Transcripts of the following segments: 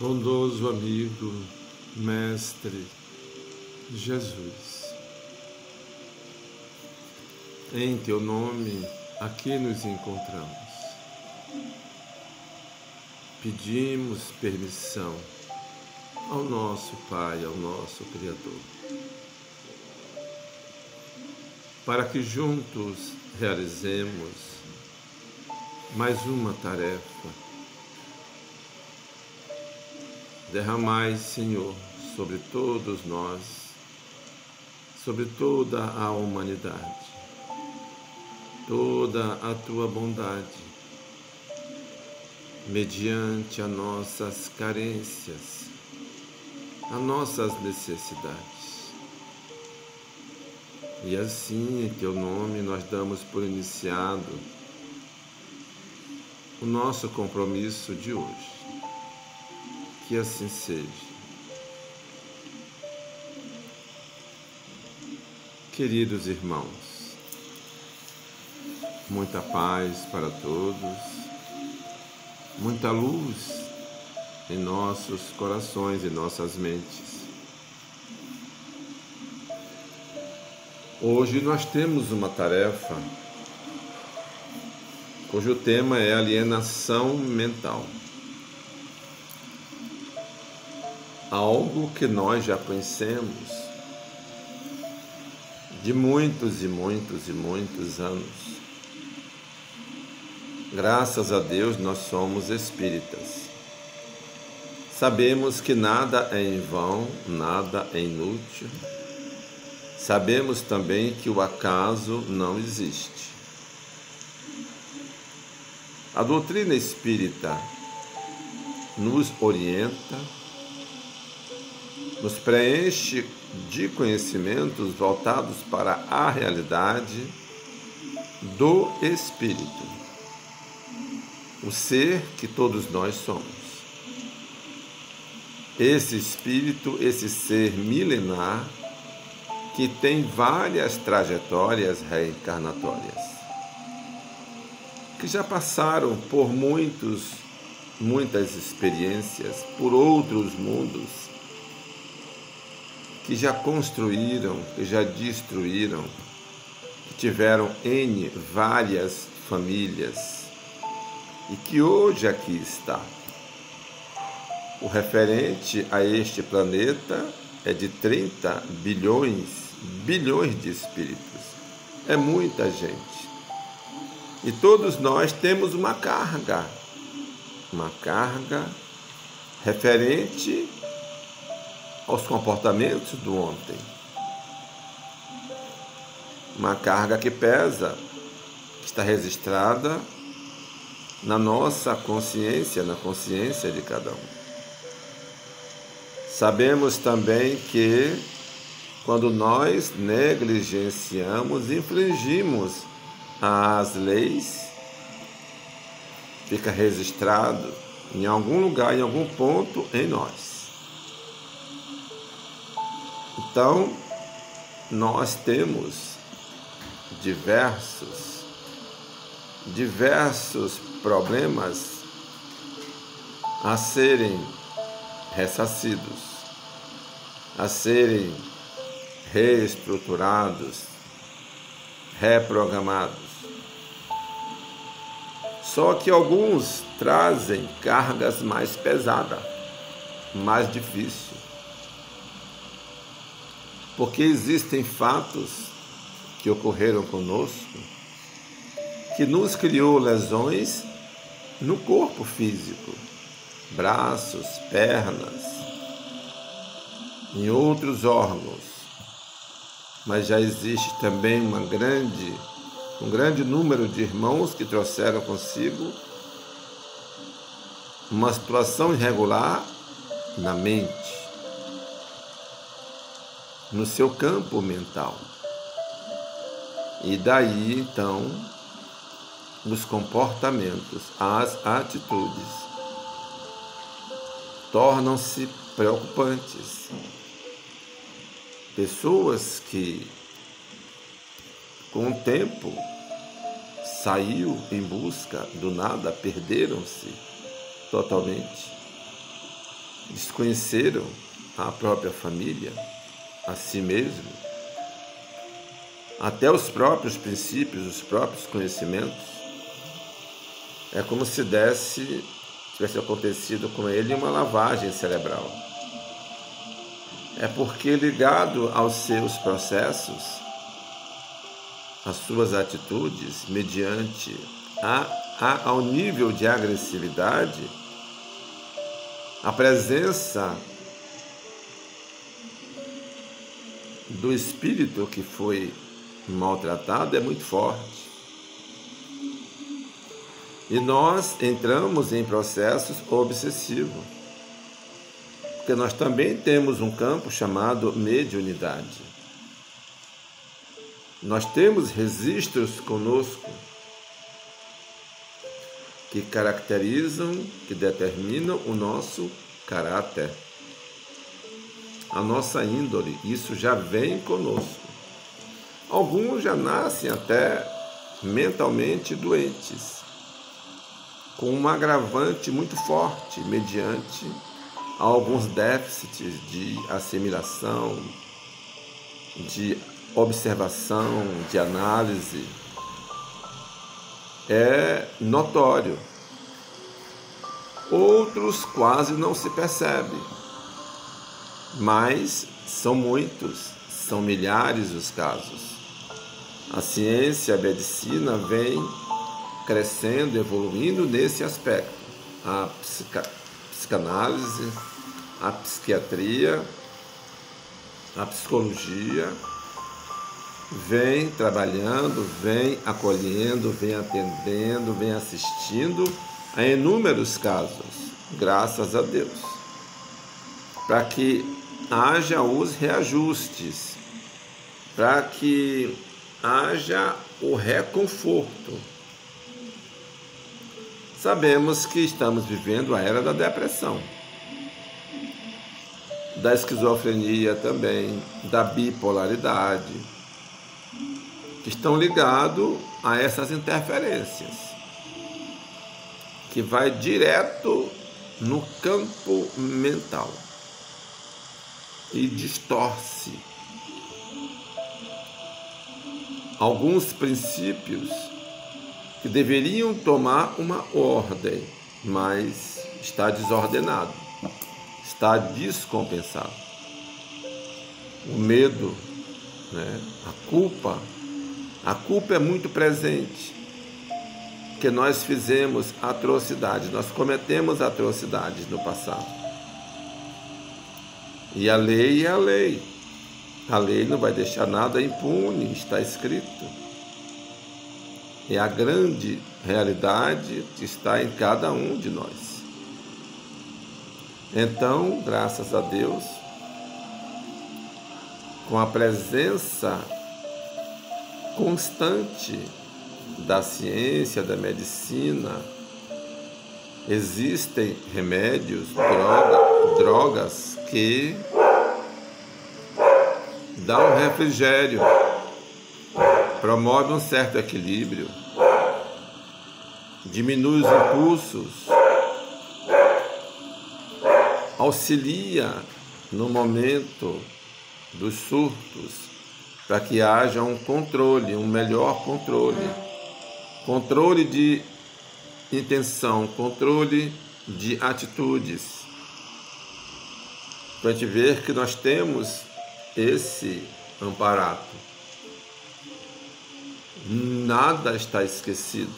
Bondoso amigo, Mestre Jesus, em Teu nome aqui nos encontramos. Pedimos permissão ao nosso Pai, ao nosso Criador, para que juntos realizemos mais uma tarefa. Derramai, Senhor, sobre todos nós, sobre toda a humanidade, toda a Tua bondade, mediante as nossas carências, as nossas necessidades. E assim, em Teu nome, nós damos por iniciado o nosso compromisso de hoje. Que assim seja. Queridos irmãos, muita paz para todos, muita luz em nossos corações e nossas mentes. Hoje nós temos uma tarefa cujo tema é alienação mental. Algo que nós já conhecemos de muitos e muitos e muitos anos. Graças a Deus nós somos espíritas. Sabemos que nada é em vão, nada é inútil. Sabemos também que o acaso não existe. A doutrina espírita nos orienta, nos preenche de conhecimentos voltados para a realidade do Espírito, o ser que todos nós somos. Esse Espírito, esse ser milenar, que tem várias trajetórias reencarnatórias, que já passaram por muitas experiências, por outros mundos, que já construíram, que já destruíram, que tiveram várias famílias e que hoje aqui está. O referente a este planeta é de 30 bilhões de espíritos. É muita gente. E todos nós temos uma carga referente aos comportamentos do ontem. Uma carga que pesa, que está registrada na nossa consciência, na consciência de cada um. Sabemos também que quando nós negligenciamos, infringimos as leis, fica registrado em algum lugar, em algum ponto em nós. Então, nós temos diversos problemas a serem ressarcidos, a serem reestruturados, reprogramados. Só que alguns trazem cargas mais pesadas, mais difíceis. Porque existem fatos que ocorreram conosco que nos criou lesões no corpo físico, braços, pernas, em outros órgãos. Mas já existe também um grande número de irmãos que trouxeram consigo uma situação irregular na mente, no seu campo mental. E daí, então, os comportamentos, as atitudes tornam-se preocupantes. Pessoas que, com o tempo, saiu em busca do nada, perderam-se totalmente. desconheceram a própria família, a si mesmo, até os próprios princípios, os próprios conhecimentos. É como se tivesse acontecido com ele uma lavagem cerebral. É porque, ligado aos seus processos, às suas atitudes, mediante ao nível de agressividade, a presença do espírito que foi maltratado é muito forte. E nós entramos em processos obsessivos, porque nós também temos um campo chamado mediunidade. Nós temos registros conosco que caracterizam, que determinam o nosso caráter, a nossa índole. Isso já vem conosco. Alguns já nascem até mentalmente doentes, com um agravante muito forte, mediante alguns déficits de assimilação, de observação, de análise. É notório. Outros quase não se percebem, mas são muitos, são milhares os casos. A ciência, a medicina vem crescendo, evoluindo nesse aspecto. A psicanálise, a psiquiatria, a psicologia vem trabalhando, vem acolhendo, vem atendendo, vem assistindo a inúmeros casos, graças a Deus, para que haja os reajustes, para que haja o reconforto. Sabemos que estamos vivendo a era da depressão, da esquizofrenia também, da bipolaridade, que estão ligados a essas interferências, que vai direto no campo mental e distorce alguns princípios que deveriam tomar uma ordem, mas está desordenado, está descompensado. O medo, a culpa é muito presente, porque nós fizemos atrocidades, nós cometemos atrocidades no passado. E a lei é a lei. A lei não vai deixar nada impune, está escrito. É a grande realidade que está em cada um de nós. Então, graças a Deus, com a presença constante da ciência, da medicina, existem remédios, drogas que dão um refrigério, promove um certo equilíbrio, diminui os impulsos, auxilia no momento dos surtos, para que haja um controle, um melhor controle de intenção, controle de atitudes, para a gente ver que nós temos esse amparato. Nada está esquecido.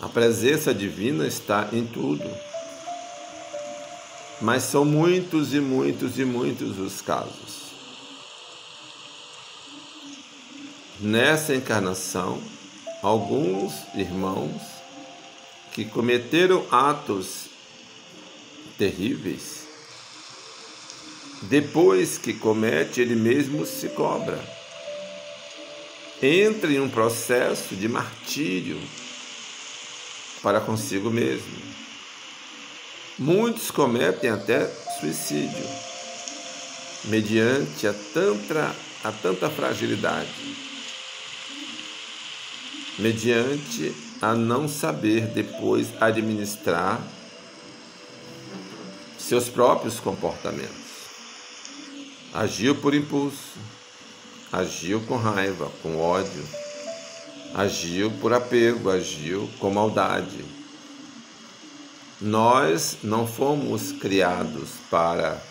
A presença divina está em tudo. Mas são muitos e muitos e muitos os casos. Nessa encarnação, alguns irmãos que cometeram atos terríveis, depois que comete, ele mesmo se cobra. Entra em um processo de martírio para consigo mesmo. Muitos cometem até suicídio, mediante a tanta fragilidade, mediante a não saber depois administrar seus próprios comportamentos. Agiu por impulso, agiu com raiva, com ódio, agiu por apego, agiu com maldade. Nós não fomos criados para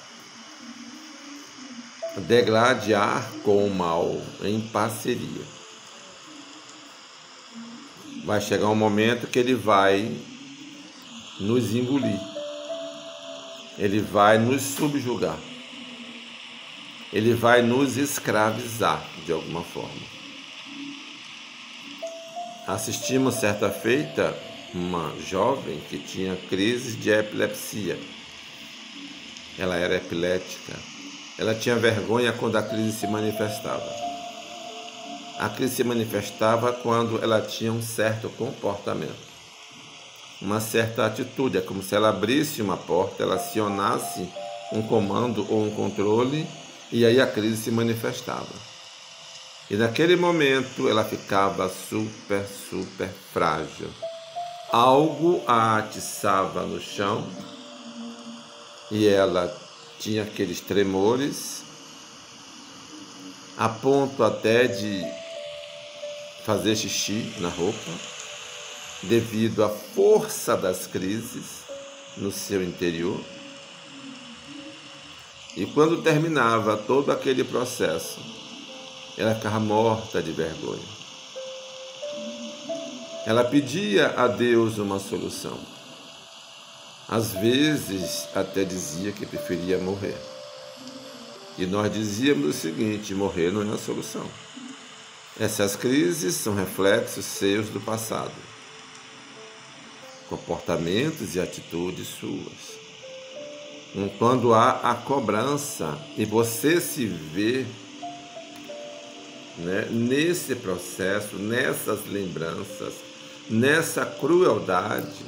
degladiar com o mal em parceria. Vai chegar um momento que ele vai nos engolir, ele vai nos subjugar, ele vai nos escravizar de alguma forma. Assistimos certa feita uma jovem que tinha crises de epilepsia. Ela era epilética. Ela tinha vergonha quando a crise se manifestava. A crise se manifestava quando ela tinha um certo comportamento, uma certa atitude. É como se ela abrisse uma porta, ela acionasse um comando ou um controle, e aí a crise se manifestava. E naquele momento ela ficava super frágil. Algo a atiçava no chão e ela tinha aqueles tremores, a ponto até de fazer xixi na roupa, devido à força das crises no seu interior. E quando terminava todo aquele processo, ela ficava morta de vergonha. Ela pedia a Deus uma solução. Às vezes até dizia que preferia morrer. E nós dizíamos o seguinte: morrer não é a solução. Essas crises são reflexos seus do passado, comportamentos e atitudes suas. Quando há a cobrança e você se vê, nesse processo, nessas lembranças, nessa crueldade,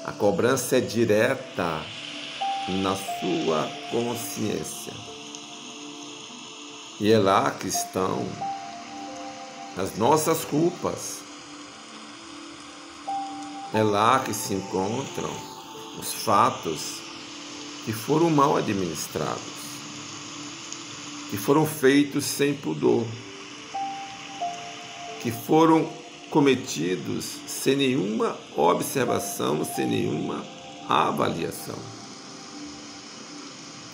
a cobrança é direta na sua consciência. E é lá que estão as nossas culpas. É lá que se encontram os fatos que foram mal administrados, que foram feitos sem pudor, que foram cometidos sem nenhuma observação, sem nenhuma avaliação.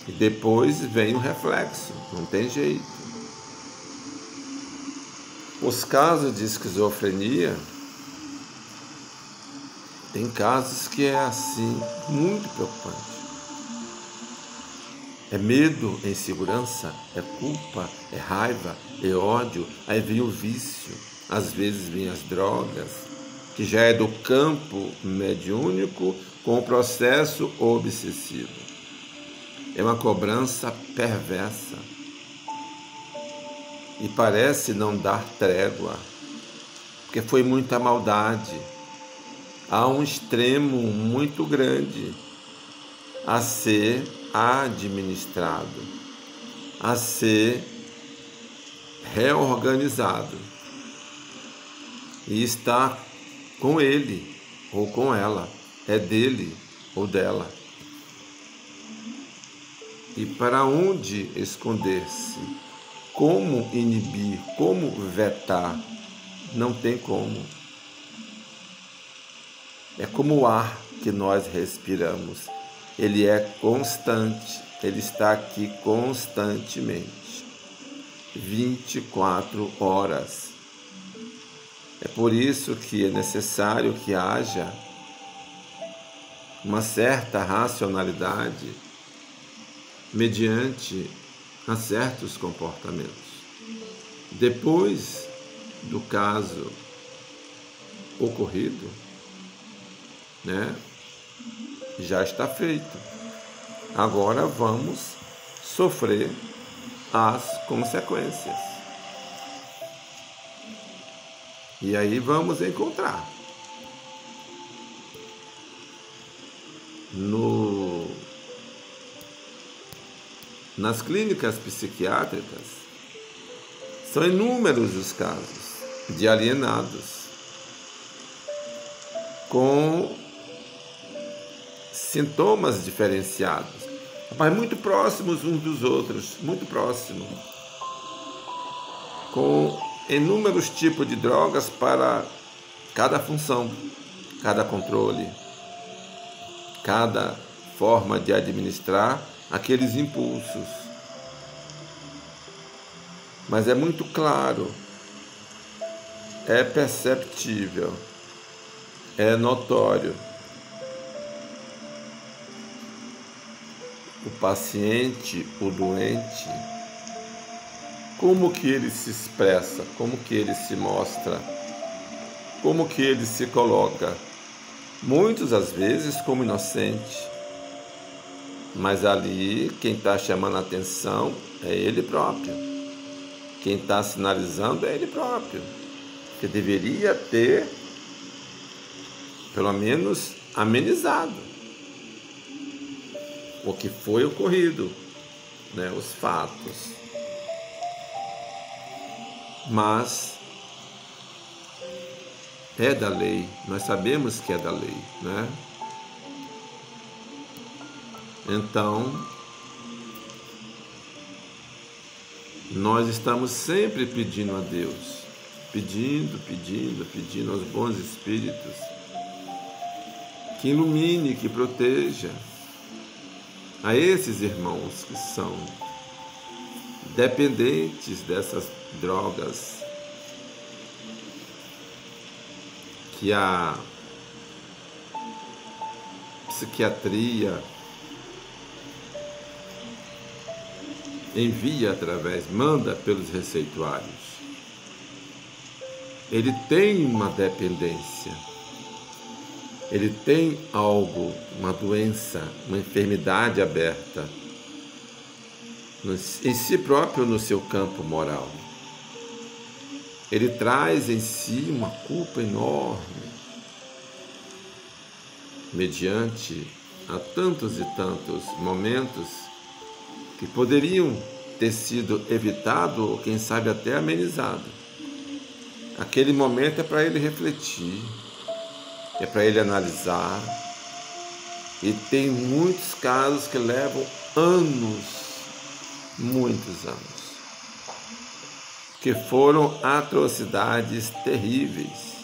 E depois vem o reflexo, não tem jeito. Os casos de esquizofrenia, tem casos que é assim, muito preocupante. É medo, é insegurança, é culpa, é raiva, é ódio, aí vem o vício, às vezes vem as drogas, que já é do campo mediúnico com o processo obsessivo. É uma cobrança perversa e parece não dar trégua, porque foi muita maldade. Há um extremo muito grande a ser administrado, a ser reorganizado, e está com ele ou com ela, é dele ou dela. E para onde esconder-se? Como inibir? Como vetar? Não tem como. É como o ar que nós respiramos. Ele é constante, ele está aqui constantemente, 24 horas. É por isso que é necessário que haja uma certa racionalidade mediante a certos comportamentos. Depois do caso ocorrido, já está feito. Agora vamos sofrer as consequências. E aí vamos encontrar nas clínicas psiquiátricas, são inúmeros os casos de alienados com sintomas diferenciados, mas muito próximos uns dos outros, muito próximos, com inúmeros tipos de drogas para cada função, cada controle, cada forma de administrar aqueles impulsos. Mas é muito claro, é perceptível, é notório. O paciente, o doente, como que ele se expressa, como que ele se mostra, como que ele se coloca. Muitas às vezes como inocente, mas ali quem está chamando a atenção é ele próprio. Quem está sinalizando é ele próprio, que deveria ter, pelo menos, amenizado o que foi ocorrido, né, os fatos. Mas é da lei, nós sabemos que é da lei, né? Então, nós estamos sempre pedindo a Deus, pedindo aos bons espíritos que ilumine, que proteja a esses irmãos que são dependentes dessas drogas, que a psiquiatria envia manda pelos receituários. Ele tem uma dependência, ele tem algo, uma doença, uma enfermidade aberta em si próprio, no seu campo moral. Ele traz em si uma culpa enorme, mediante a tantos e tantos momentos que poderiam ter sido evitado ou quem sabe até amenizado. Aquele momento é para ele refletir, é para ele analisar, e tem muitos casos que levam anos, muitos anos, que foram atrocidades terríveis.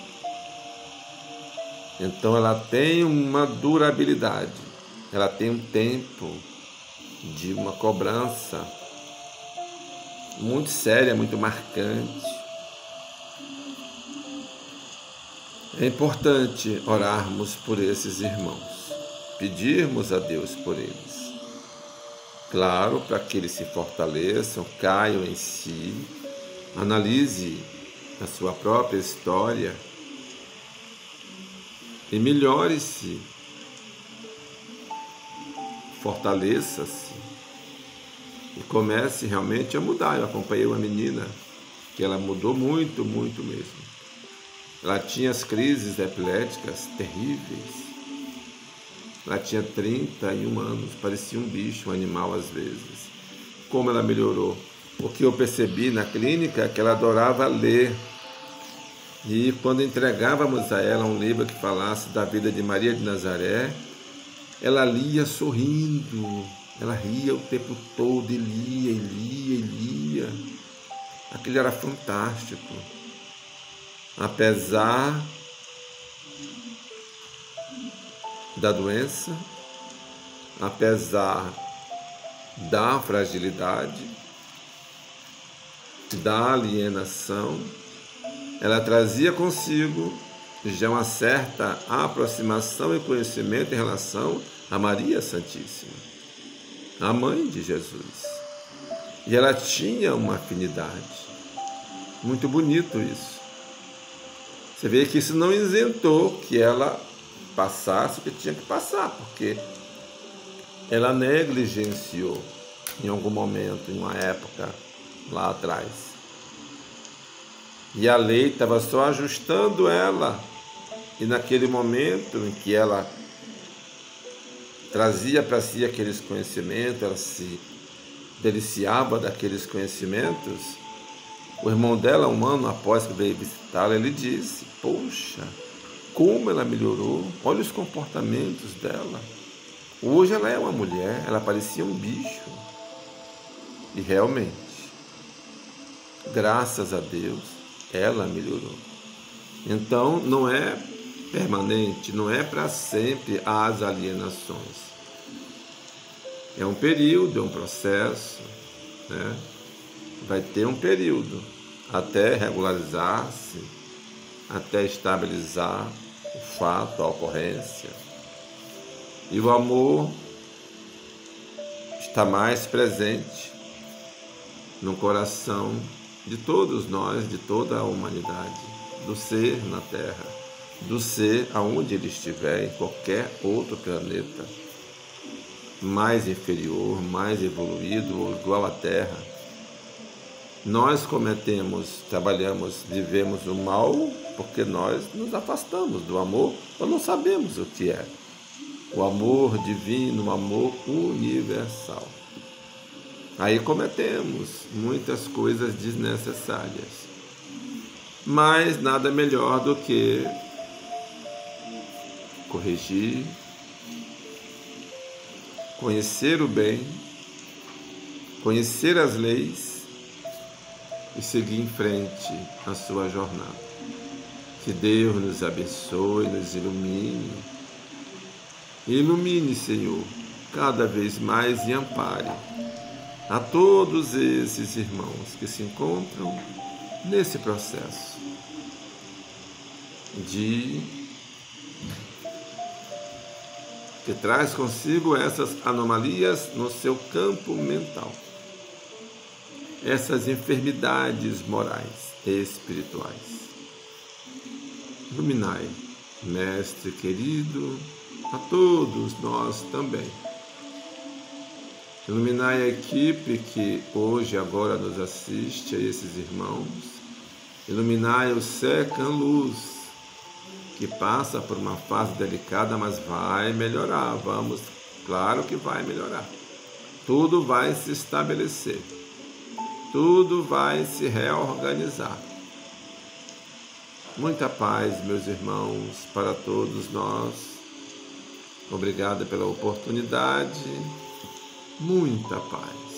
Então ela tem uma durabilidade, ela tem um tempo de uma cobrança muito séria, muito marcante. É importante orarmos por esses irmãos, pedirmos a Deus por eles. Claro, para que eles se fortaleçam, caiam em si, analise a sua própria história e melhore-se, fortaleça-se e comece realmente a mudar. Eu acompanhei uma menina que ela mudou muito, muito mesmo. Ela tinha as crises epiléticas terríveis. Ela tinha 31 anos, parecia um bicho, um animal às vezes. Como ela melhorou? O que eu percebi na clínica é que ela adorava ler. E quando entregávamos a ela um livro que falasse da vida de Maria de Nazaré, ela lia sorrindo, ela ria o tempo todo, e lia. Aquilo era fantástico. Apesar da doença, apesar da fragilidade, da alienação, ela trazia consigo já uma certa aproximação e conhecimento em relação a Maria Santíssima, a mãe de Jesus. E ela tinha uma afinidade. Muito bonito isso. Você vê que isso não isentou que ela passasse o que tinha que passar, porque ela negligenciou em algum momento, em uma época lá atrás. E a lei estava só ajustando ela. E naquele momento em que ela trazia para si aqueles conhecimentos, ela se deliciava daqueles conhecimentos, o irmão dela, um ano após que veio visitá-la, ele disse: poxa, como ela melhorou, olha os comportamentos dela. Hoje ela é uma mulher, ela parecia um bicho. E realmente, graças a Deus, ela melhorou. Então, não é permanente, não é para sempre as alienações. É um período, é um processo, né? Vai ter um período até regularizar-se, até estabilizar o fato, a ocorrência. E o amor está mais presente no coração de todos nós, de toda a humanidade, do ser na Terra, do ser aonde ele estiver, em qualquer outro planeta, mais inferior, mais evoluído ou igual à Terra. Nós cometemos, trabalhamos, vivemos o mal porque nós nos afastamos do amor ou não sabemos o que é. O amor divino, o amor universal. Aí cometemos muitas coisas desnecessárias. Mas nada melhor do que corrigir, conhecer o bem, conhecer as leis e seguir em frente a sua jornada. Que Deus nos abençoe, nos ilumine. Ilumine, Senhor, cada vez mais e ampare a todos esses irmãos que se encontram nesse processo que traz consigo essas anomalias no seu campo mental, essas enfermidades morais e espirituais. Iluminai, Mestre querido, a todos nós também. Iluminai a equipe que hoje, agora nos assiste, a esses irmãos. Iluminai o Secam Luz, que passa por uma fase delicada, mas vai melhorar. Claro que vai melhorar. Tudo vai se estabelecer. Tudo vai se reorganizar. Muita paz, meus irmãos, para todos nós. Obrigado pela oportunidade. Muita paz.